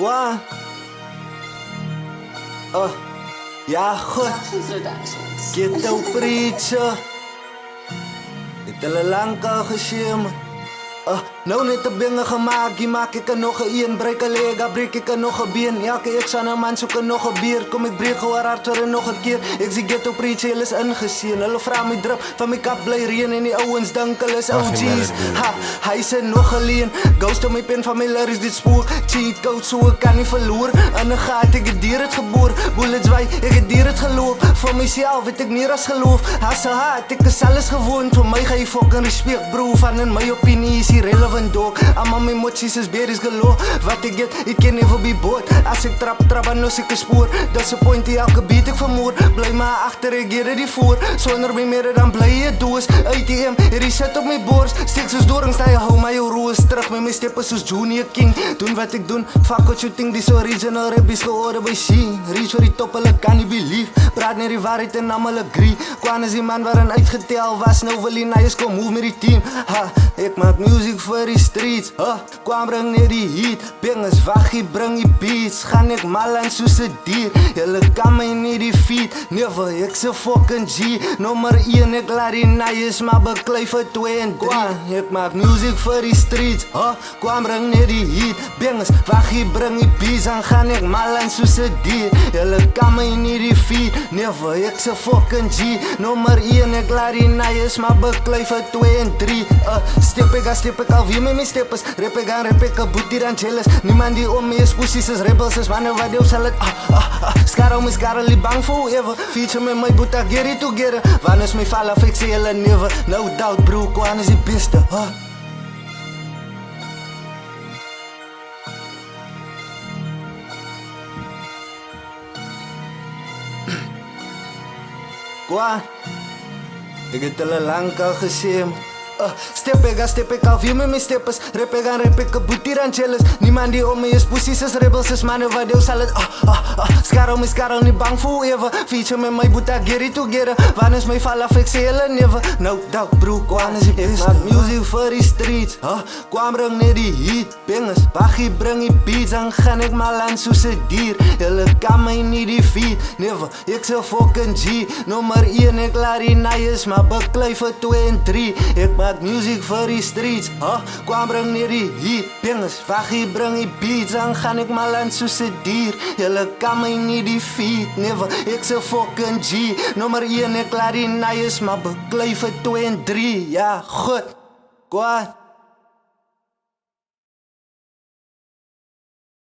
Kwa ja goed Ghetto preacher Het hulle lang al gesê man Nou net 'n binge gemaak, die maak ek nog 'n breek 'n leg, breek ek nog 'n been. Elke ek sal 'n man soek nog 'n bier, kom ek breek hoor harder nog 'n keer. Ek sê ghetto preach, hulle is ingesien. Hulle vra my drip, van my kap bly reën en die ouens dink hulle is OG's. Ha, hy sê nog alleen. Ghost op my pen van my lyrics dit spoor. Cheat code so ek kan nie verloor. In 'n gat ek het dier het geboor. Bullets wy, ek het dier het geloop. Vir myself het ek meer as geloof. Hustle hard, ek is alles gewoon. Vir my ga jy fucking respect bro, van in my opinie is irrelevant dog. Allemaal mijn moties is berries galore. Wat ik get, ik can never be bored. Als ik trap en als ik een spoor. Dat is een point die elke beat ik vermoor. Blij maar achter, ik geef die voor. Zonder mij meer dan blij je doos. ATM, reset op mijn borst. Steek soos door en sta je hou maar je roos. Terug met mijn steppen soos Junior King. Doen wat ik doen, fuck what you think. This original rap is gehoord bij Sheen. Reach voor die top, hulle kan niet believe. Praat naar die waarheid en allemaal agree. Kwaan is die man waar een uitgetel was. Nou wil die nice kom move met die team. Ha, ik maak music voor die streets. Kwam bring net die heat. Bengers waggie bring die beats. Gaan ek mal aan soos 'n dier. Julle kan my nie defeat. Never, ek se fucking G. Nommer 1, ek laat die nice maar beklei vir 2 en 3. Ek maak music vir die streets. Kwam bring net die heat. Bengers waggie bring die beats. Dan gaan ek mal aan soos 'n dier. Julle kan my nie defeat. Never, ek se fucking G. Nommer 1, ek laat die nice maar beklei vir 2 en 3. Step ek al wie met my steppers. Rap ek a boetie dan jealous. Niemand die om me is pussies is rebels. Is mannen wat deel sal het Skar om is karrelie bang forever. Feature met my boeta, get it together. Wanneer is my fall af, ek sê hulle never. No doubt bro, Kwaan is die beste Kwaan Ek het hulle lang al gesê Step ek al wie met my steppers. Rap ek a boetie dan jealous. Niemand die om me is pussies is rebels. Is mannen wat deel sal het Skar om is karrel nie bang forever. Feature met my boeta, get it together. Wanneer is my fall af, ek sê hulle never. No doubt bro, Kwaan is die beste. Maak music vir die streets Kwaan bring net die heat. Bengers, waggie bring die beats. Dan gaan ek mal aan soos 'n dier. Julle kan my nie defeat. Never, ek se fucking G. Nommer 1, ek laat die nice maar beklei vir 2 en 3. Ek maak music vir die streets Kwaan bring net die heat. Bengers, waggie bring die beats. Dan gaan ek mal aan soos 'n dier. Julle kan my nie defeat. Never, ek se fucking G. Nommer 1, ek laat die nice maar beklei vir 2 en 3. Ja, goed Kwaan